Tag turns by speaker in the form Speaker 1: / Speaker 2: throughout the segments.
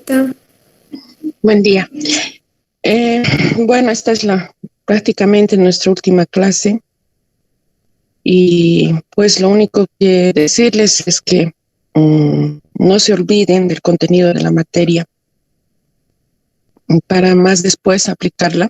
Speaker 1: Marta.
Speaker 2: Buen día. Bueno, esta es prácticamente nuestra última clase y pues lo único que decirles es que no se olviden del contenido de la materia para más después aplicarla.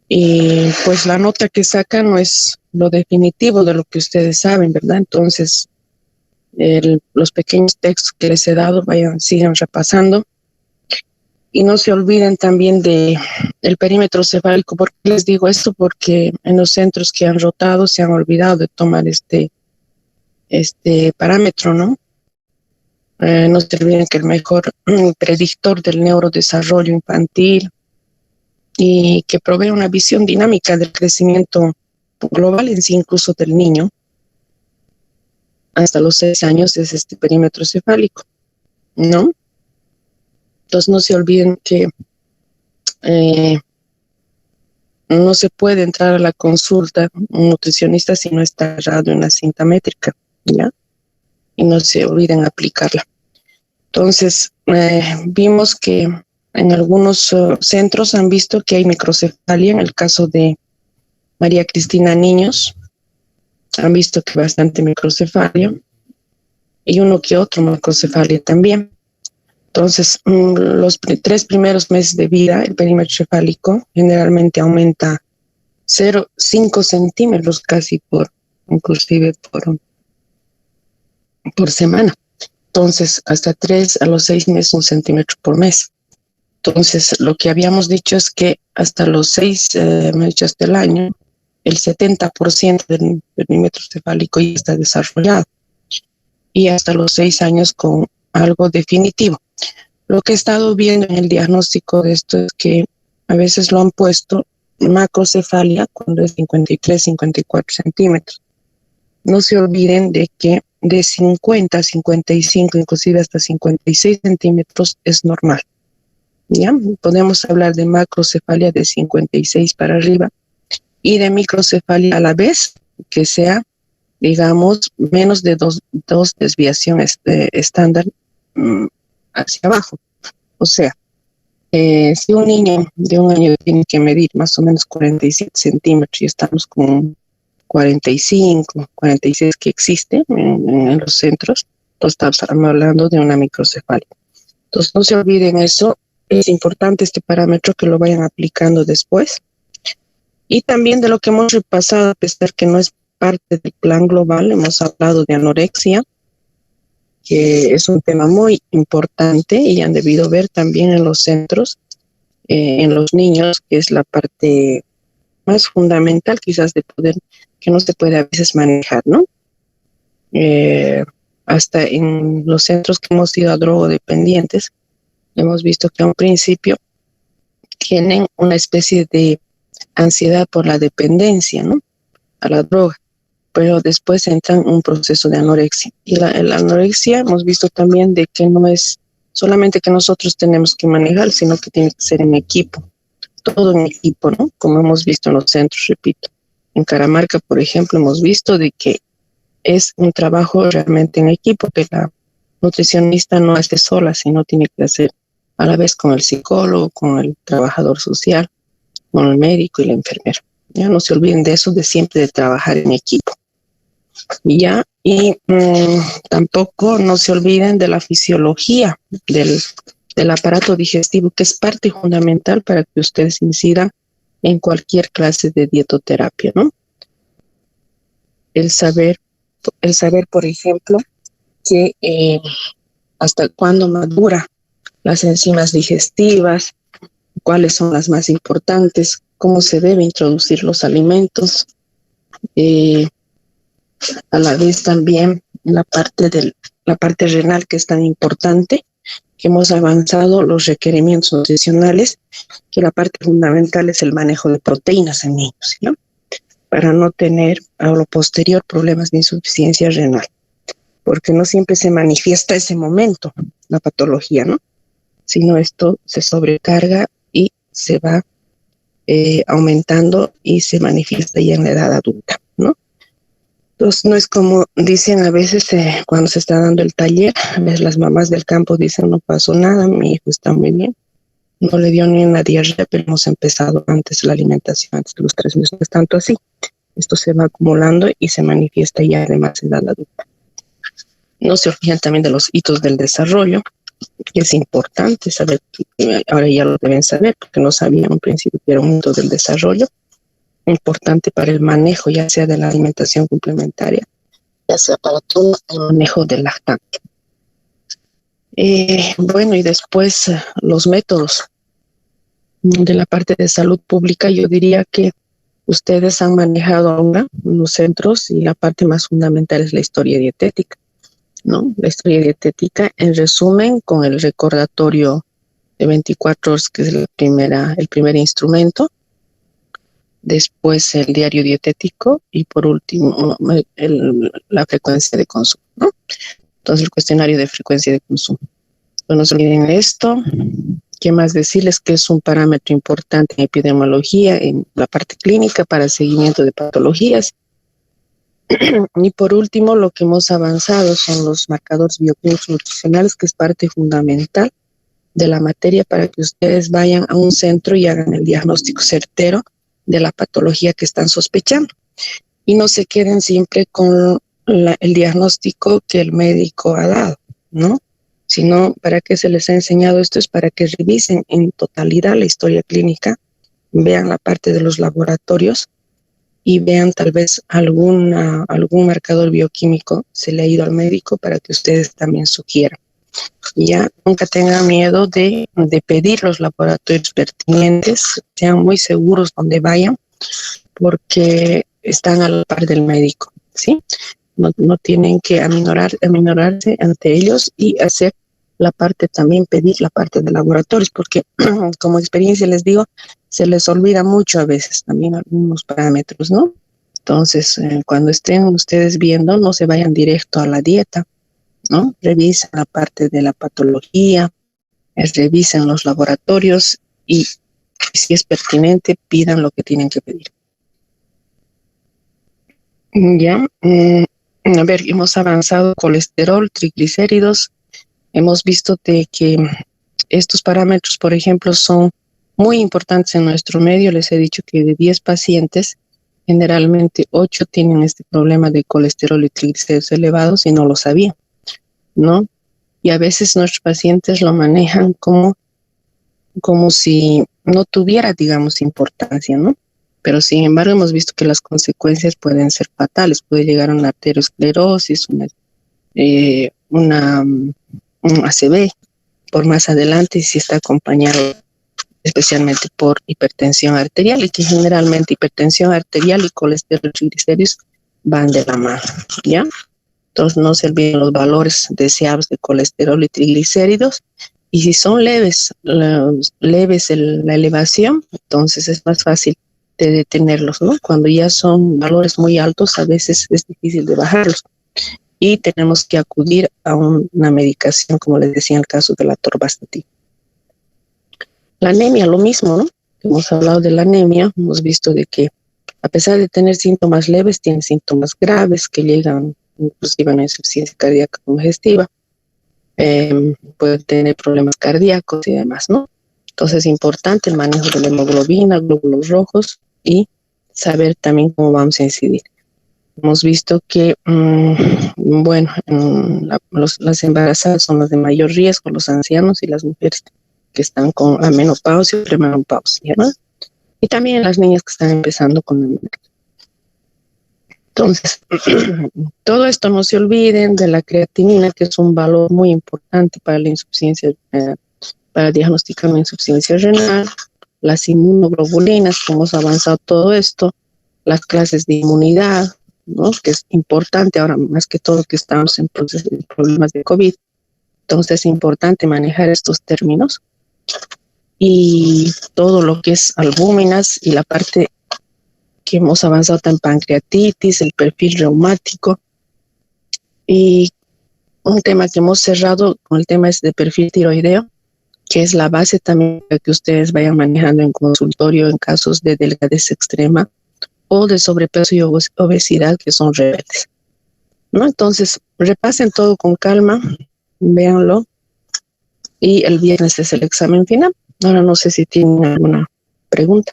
Speaker 2: Y pues la nota que sacan no es lo definitivo de lo que ustedes saben, ¿verdad? Entonces, los pequeños textos que les he dado, sigan repasando. Y no se olviden también del perímetro cefálico. ¿Por qué les digo esto? Porque en los centros que han rotado se han olvidado de tomar este parámetro, ¿no? No se olviden que el mejor predictor del neurodesarrollo infantil y que provee una visión dinámica del crecimiento global en sí, incluso del niño, hasta los 6 años es este perímetro cefálico, ¿no? Entonces no se olviden que no se puede entrar a la consulta un nutricionista si no está agarrado en la cinta métrica, ¿ya? Y no se olviden aplicarla. Entonces, vimos que en algunos centros han visto que hay microcefalia. En el caso de María Cristina Niños, han visto que bastante microcefalia y uno que otro macrocefalia también. Entonces, los 3 primeros meses de vida, el perímetro cefálico generalmente aumenta 0,5 centímetros casi inclusive por semana. Entonces, hasta 3 a los 6 meses, 1 centímetro por mes. Entonces, lo que habíamos dicho es que hasta los 6 meses del año, el 70% del perímetro cefálico ya está desarrollado. Y hasta los 6 años con algo definitivo. Lo que he estado viendo en el diagnóstico de esto es que a veces lo han puesto macrocefalia cuando es 53, 54 centímetros. No se olviden de que de 50 a 55, inclusive hasta 56 centímetros es normal. ¿Ya? Podemos hablar de macrocefalia de 56 para arriba y de microcefalia a la vez que sea, digamos, menos de dos desviaciones estándar hacia abajo. O sea, si un niño de 1 año tiene que medir más o menos 47 centímetros y estamos con 45, 46 que existe en los centros, entonces estamos hablando de una microcefalia. Entonces no se olviden eso, es importante este parámetro que lo vayan aplicando después. Y también de lo que hemos repasado, a pesar que no es parte del plan global, hemos hablado de anorexia, que es un tema muy importante y han debido ver también en los centros, en los niños, que es la parte más fundamental quizás de poder, que no se puede a veces manejar, ¿no? Hasta en los centros que hemos ido a drogodependientes, hemos visto que a un principio tienen una especie de ansiedad por la dependencia, ¿no? A la droga, pero después entran en un proceso de anorexia. Y la anorexia hemos visto también de que no es solamente que nosotros tenemos que manejar, sino que tiene que ser en equipo, todo en equipo, ¿no? Como hemos visto en los centros, repito. En Caramarca, por ejemplo, hemos visto de que es un trabajo realmente en equipo, que la nutricionista no hace sola, sino tiene que hacer a la vez con el psicólogo, con el trabajador social, con el médico y la enfermera. Ya no se olviden de eso, de siempre de trabajar en equipo. Y tampoco no se olviden de la fisiología del aparato digestivo, que es parte fundamental para que ustedes incidan en cualquier clase de dietoterapia, ¿no? El saber, por ejemplo, que hasta cuándo madura las enzimas digestivas, cuáles son las más importantes, cómo se debe introducir los alimentos, a la vez también la parte renal, que es tan importante, que hemos avanzado los requerimientos nutricionales, que la parte fundamental es el manejo de proteínas en niños, ¿no? Para no tener a lo posterior problemas de insuficiencia renal, porque no siempre se manifiesta ese momento la patología, ¿no? Sino esto se sobrecarga y se va aumentando y se manifiesta ya en la edad adulta, ¿no? Entonces, no es como dicen a veces cuando se está dando el taller, a veces las mamás del campo dicen, no pasó nada, mi hijo está muy bien, no le dio ni una diarrea, pero hemos empezado antes la alimentación, antes de los 3 meses. No es tanto así. Esto se va acumulando y se manifiesta ya de más edad adulta. No se olviden también de los hitos del desarrollo, que es importante saber, ahora ya lo deben saber, porque no sabían en principio que era un hito del desarrollo, importante para el manejo, ya sea de la alimentación complementaria, ya sea para todo el manejo del lactante. Bueno, y después los métodos de la parte de salud pública, yo diría que ustedes han manejado ahora los centros y la parte más fundamental es la historia dietética, ¿no? La historia dietética, en resumen, con el recordatorio de 24 horas, que es el primer instrumento, después el diario dietético y por último la frecuencia de consumo, ¿no? Entonces el cuestionario de frecuencia de consumo. No nos olviden esto. ¿Qué más decirles? Que es un parámetro importante en epidemiología, en la parte clínica para seguimiento de patologías. Y por último, lo que hemos avanzado son los marcadores bioquímicos nutricionales, que es parte fundamental de la materia para que ustedes vayan a un centro y hagan el diagnóstico certero de la patología que están sospechando. Y no se queden siempre con el diagnóstico que el médico ha dado, ¿no? Sino para que se les ha enseñado esto es para que revisen en totalidad la historia clínica, vean la parte de los laboratorios y vean tal vez algún marcador bioquímico se le ha ido al médico para que ustedes también sugieran. Ya nunca tengan miedo de pedir los laboratorios pertinentes, sean muy seguros donde vayan, porque están a la par del médico, ¿sí? No tienen que aminorarse ante ellos y hacer la parte también, pedir la parte de laboratorios, porque como experiencia les digo, se les olvida mucho a veces también algunos parámetros, ¿no? Entonces, cuando estén ustedes viendo, no se vayan directo a la dieta, ¿no? Revisen la parte de la patología, revisen los laboratorios y si es pertinente, pidan lo que tienen que pedir. Ya, a ver, hemos avanzado colesterol, triglicéridos, hemos visto de que estos parámetros, por ejemplo, son muy importantes en nuestro medio. Les he dicho que de 10 pacientes, generalmente 8 tienen este problema de colesterol y triglicéridos elevados y no lo sabían, ¿no? Y a veces nuestros pacientes lo manejan como si no tuviera, digamos, importancia, ¿no? Pero sin embargo hemos visto que las consecuencias pueden ser fatales, puede llegar a una arteriosclerosis, un ACV por más adelante si está acompañado especialmente por hipertensión arterial y que generalmente hipertensión arterial y colesterol y triglicéridos van de la mano, ¿ya? Entonces no se olviden los valores deseables de colesterol y triglicéridos. Y si son leves la elevación, entonces es más fácil de detenerlos, ¿no? Cuando ya son valores muy altos, a veces es difícil de bajarlos. Y tenemos que acudir a una medicación, como les decía en el caso de la atorvastatina. La anemia, lo mismo, ¿no? Hemos hablado de la anemia, hemos visto de que a pesar de tener síntomas leves, tiene síntomas graves que llegan inclusive a una insuficiencia cardíaca congestiva. Puede tener problemas cardíacos y demás, ¿no? Entonces es importante el manejo de la hemoglobina, glóbulos rojos y saber también cómo vamos a incidir. Hemos visto que, bueno, las embarazadas son las de mayor riesgo, los ancianos y las mujeres que están con la menopausia o premenopausia, ¿no? Y también las niñas que están empezando con la menopausia. Entonces, todo esto no se olviden de la creatinina, que es un valor muy importante para la insuficiencia, para diagnosticar una insuficiencia renal, las inmunoglobulinas, que hemos avanzado todo esto, las clases de inmunidad, ¿no? Que es importante ahora más que todo que estamos en problemas de COVID. Entonces es importante manejar estos términos y todo lo que es albúminas y la parte que hemos avanzado en pancreatitis, el perfil reumático y un tema que hemos cerrado con el tema es de perfil tiroideo, que es la base también para que ustedes vayan manejando en consultorio en casos de delgadez extrema o de sobrepeso y obesidad que son rebeldes. ¿no? Entonces, repasen todo con calma, véanlo, y el viernes es el examen final. Ahora no sé si tienen alguna pregunta.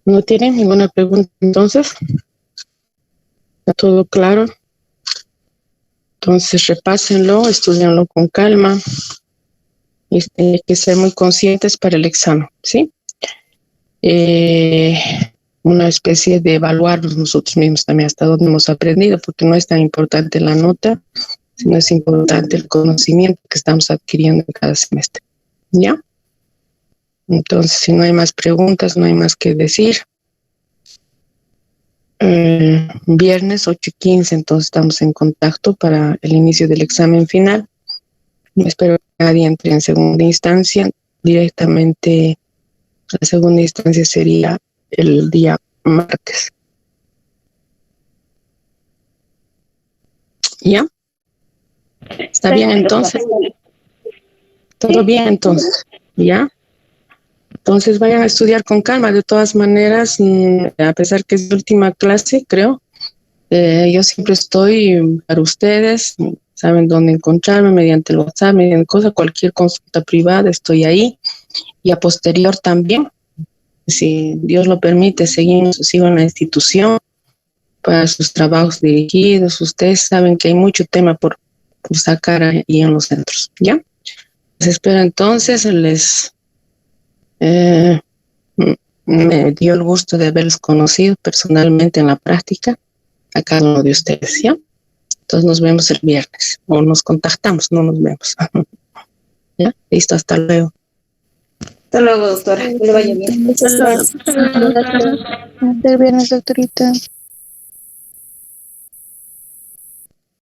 Speaker 2: ¿No tienen ninguna pregunta entonces? ¿Está todo claro? Entonces repásenlo, estudianlo con calma. Hay que ser muy conscientes para el examen, ¿sí? Una especie de evaluarnos nosotros mismos también hasta dónde hemos aprendido, porque no es tan importante la nota, sino es importante el conocimiento que estamos adquiriendo cada semestre, ¿ya? Entonces, si no hay más preguntas, no hay más que decir. Viernes 8:15, entonces estamos en contacto para el inicio del examen final. Espero que nadie entre en segunda instancia. Directamente, la segunda instancia sería el día martes. ¿Ya? ¿Está bien entonces? ¿Todo bien entonces? ¿Ya? Entonces vayan a estudiar con calma. De todas maneras, a pesar que es la última clase, creo, yo siempre estoy para ustedes. Saben dónde encontrarme, mediante el WhatsApp, mediante cualquier consulta privada, estoy ahí. Y a posterior también, si Dios lo permite, sigo en la institución para sus trabajos dirigidos. Ustedes saben que hay mucho tema por sacar ahí en los centros, ¿ya? Les espero entonces, me dio el gusto de haberlos conocido personalmente en la práctica a cada uno de ustedes, ¿ya? Entonces nos vemos el viernes, o nos contactamos, no nos vemos. ¿Ya? Listo, hasta luego.
Speaker 1: Hasta luego, doctora. Que le vaya bien.
Speaker 3: Hasta el viernes, doctorita.